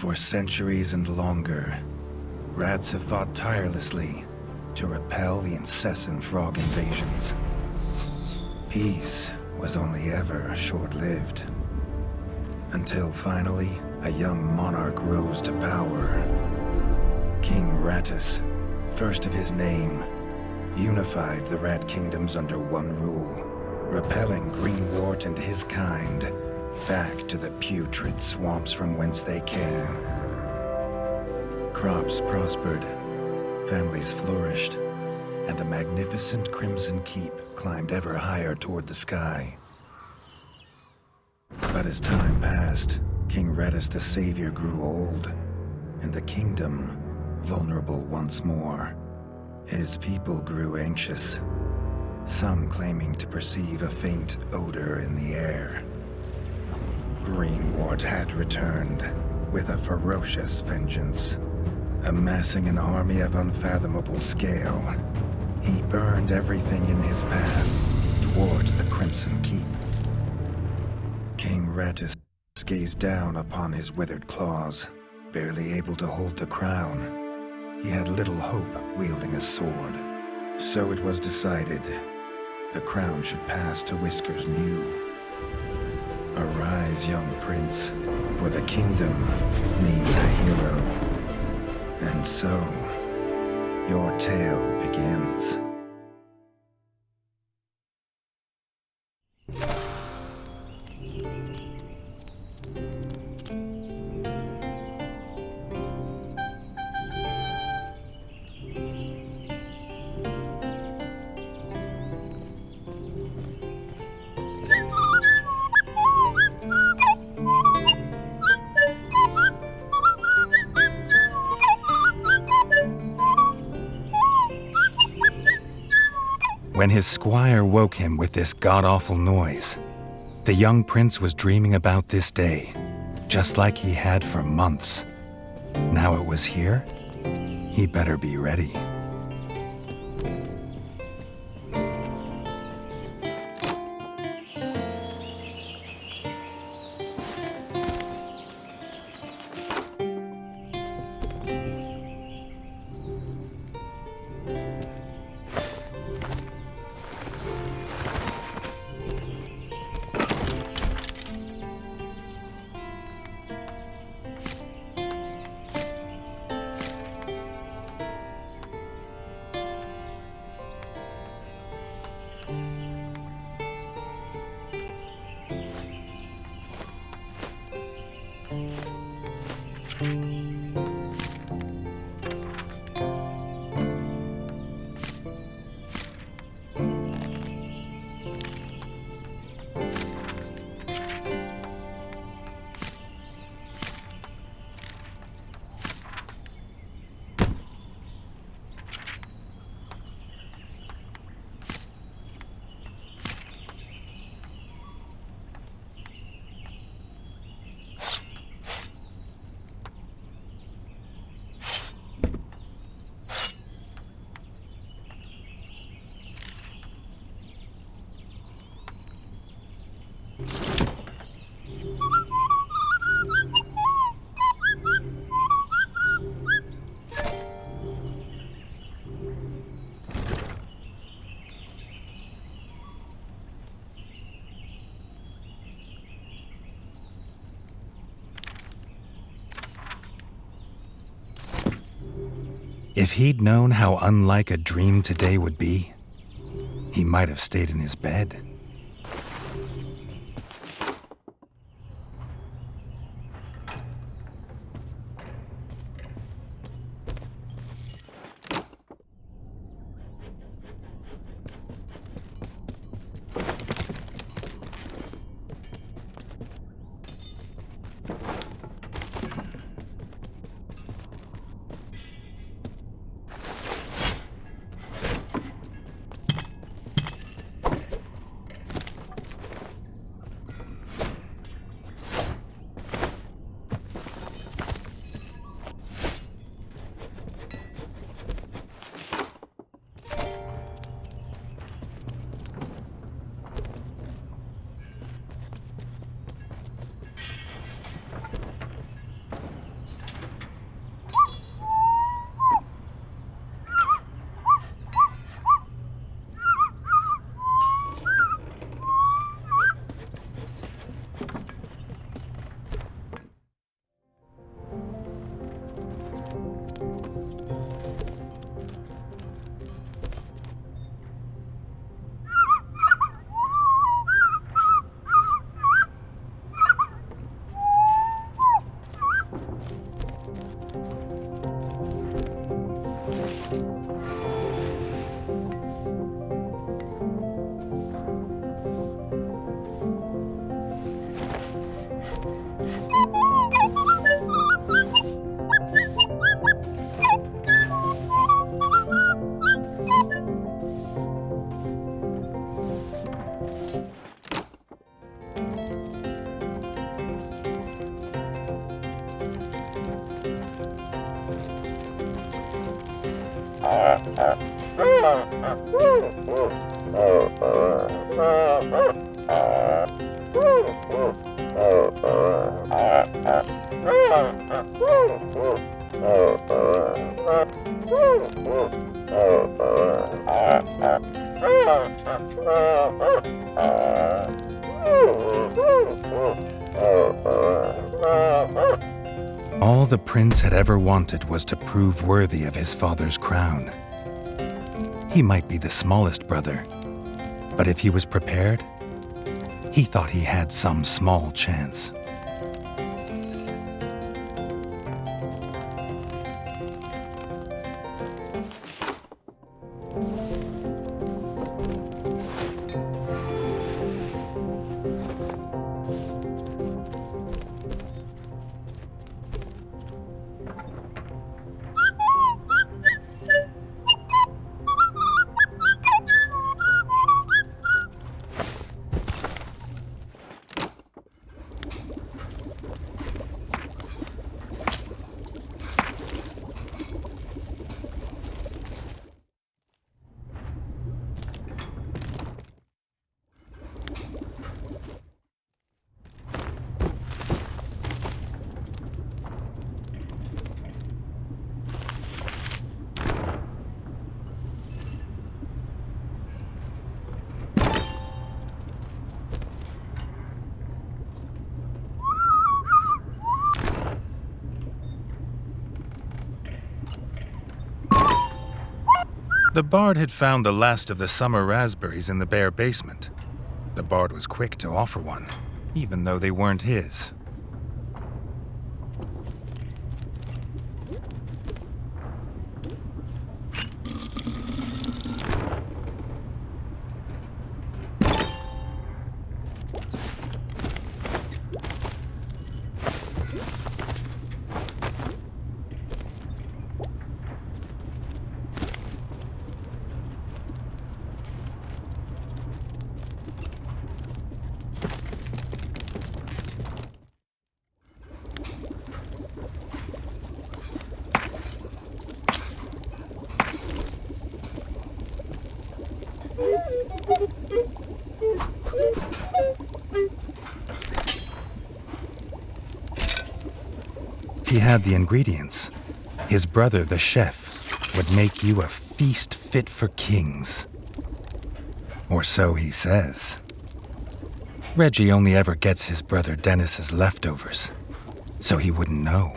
For centuries and longer, rats have fought tirelessly to repel the incessant frog invasions. Peace was only ever short-lived. Until finally, a young monarch rose to power. King Rattus, first of his name, unified the rat kingdoms under one rule, repelling Greenwort and his kind back to the putrid swamps from whence they came. Crops prospered, families flourished, and the magnificent Crimson Keep climbed ever higher toward the sky. But as time passed, King Rattus the Savior grew old, and the kingdom vulnerable once more. His people grew anxious, some claiming to perceive a faint odor in the air. Greenwort had returned with a ferocious vengeance. Amassing an army of unfathomable scale, he burned everything in his path towards the Crimson Keep. King Rattus gazed down upon his withered claws, barely able to hold the crown. He had little hope wielding a sword. So it was decided the crown should pass to Whiskers New. Arise, young prince, for the kingdom needs a hero. And so, your tale begins. When his squire woke him with this god-awful noise, the young prince was dreaming about this day, just like he had for months. Now it was here, he better be ready. If he'd known how unlike a dream today would be, he might have stayed in his bed. All the prince had ever wanted was to prove worthy of his father's crown. He might be the smallest brother, but if he was prepared, he thought he had some small chance. The bard had found the last of the summer raspberries in the bare basement. The bard was quick to offer one, even though they weren't his. He had the ingredients. His brother, the chef, would make you a feast fit for kings. Or so he says. Reggie only ever gets his brother Dennis's leftovers, so he wouldn't know.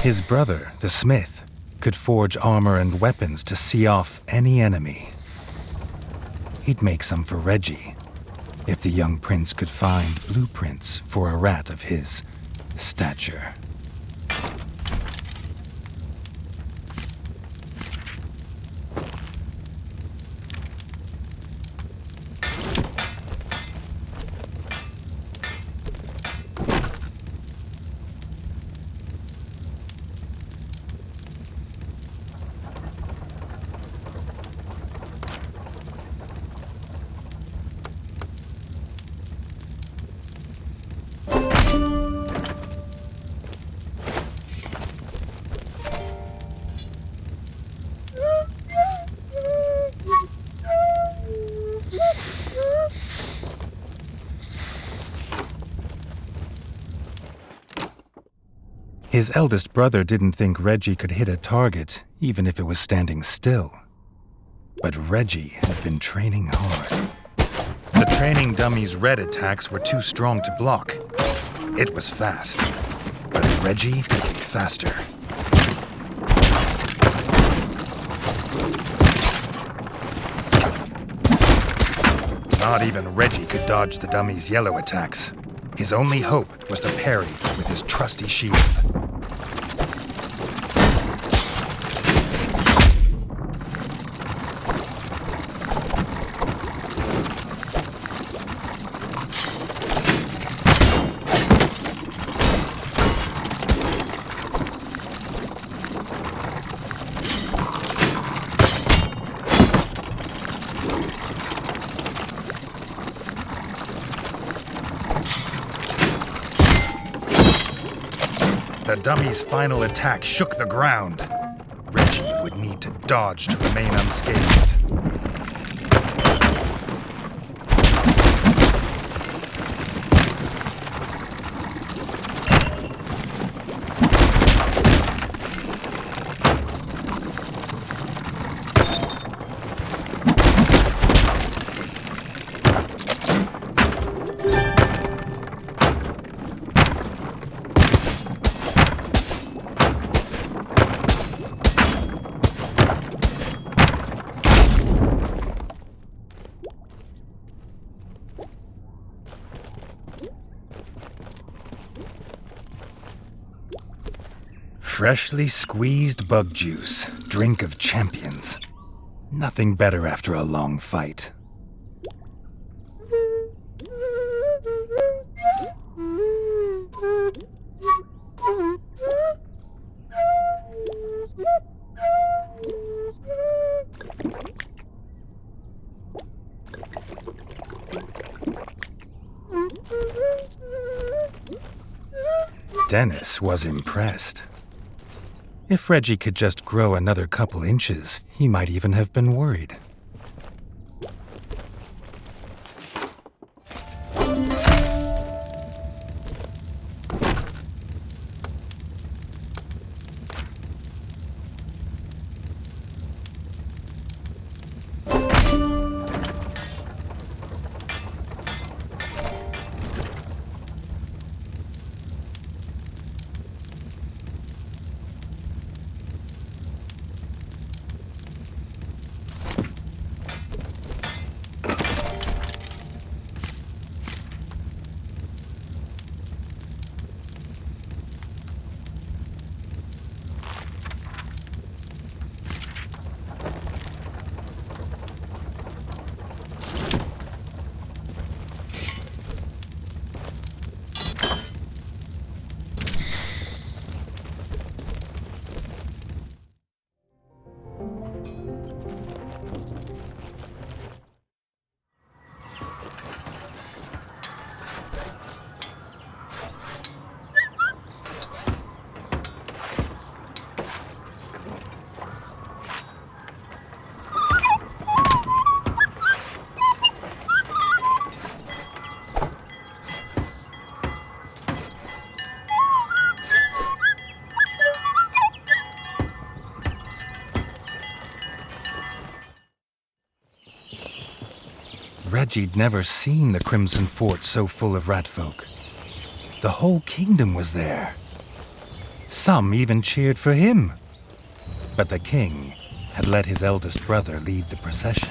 His brother, the smith, could forge armor and weapons to see off any enemy. He'd make some for Reggie, if the young prince could find blueprints for a rat of his stature. His eldest brother didn't think Reggie could hit a target, even if it was standing still. But Reggie had been training hard. The training dummy's red attacks were too strong to block. It was fast, but Reggie could be faster. Not even Reggie could dodge the dummy's yellow attacks. His only hope was to parry with his trusty shield. The dummy's final attack shook the ground. Reggie would need to dodge to remain unscathed. Freshly squeezed bug juice, drink of champions. Nothing better after a long fight. Dennis was impressed. If Reggie could just grow another couple inches, he might even have been worried. Reggie'd never seen the Crimson Fort so full of ratfolk. The whole kingdom was there. Some even cheered for him. But the king had let his eldest brother lead the procession.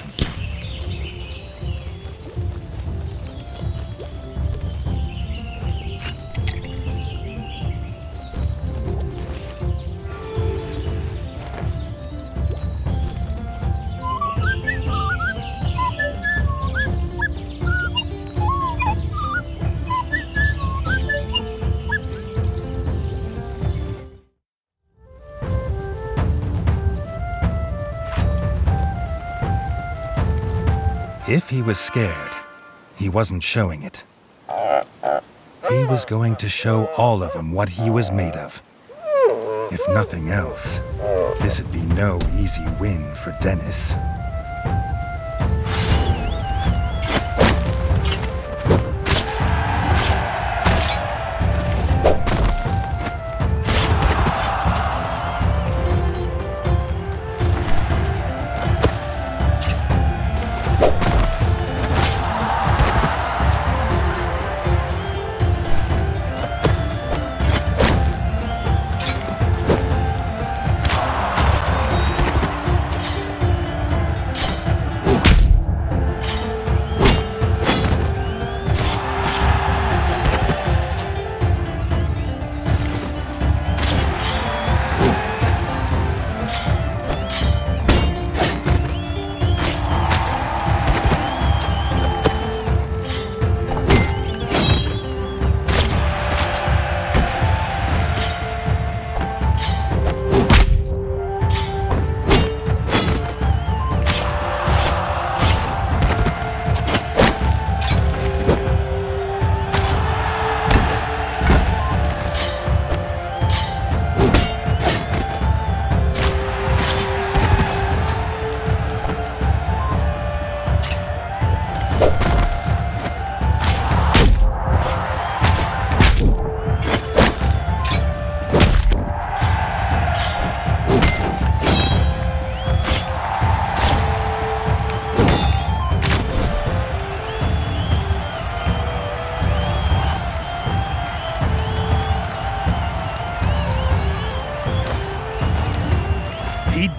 If he was scared, he wasn't showing it. He was going to show all of them what he was made of. If nothing else, this'd be no easy win for Dennis.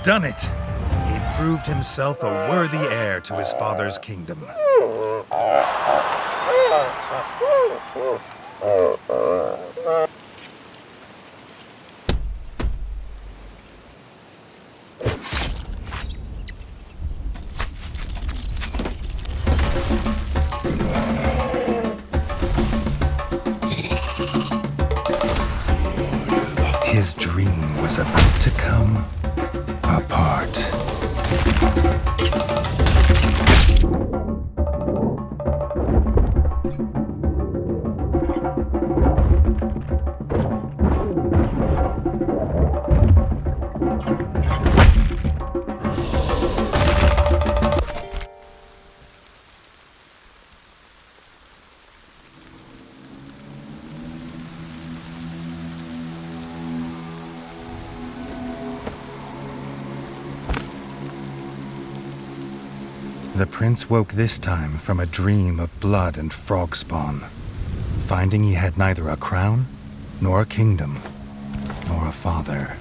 done it! He proved himself a worthy heir to his father's kingdom. His dream was about to come apart. The prince woke this time from a dream of blood and frog spawn, finding he had neither a crown, nor a kingdom, nor a father.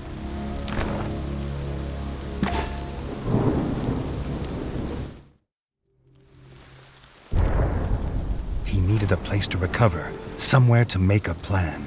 He needed a place to recover, somewhere to make a plan.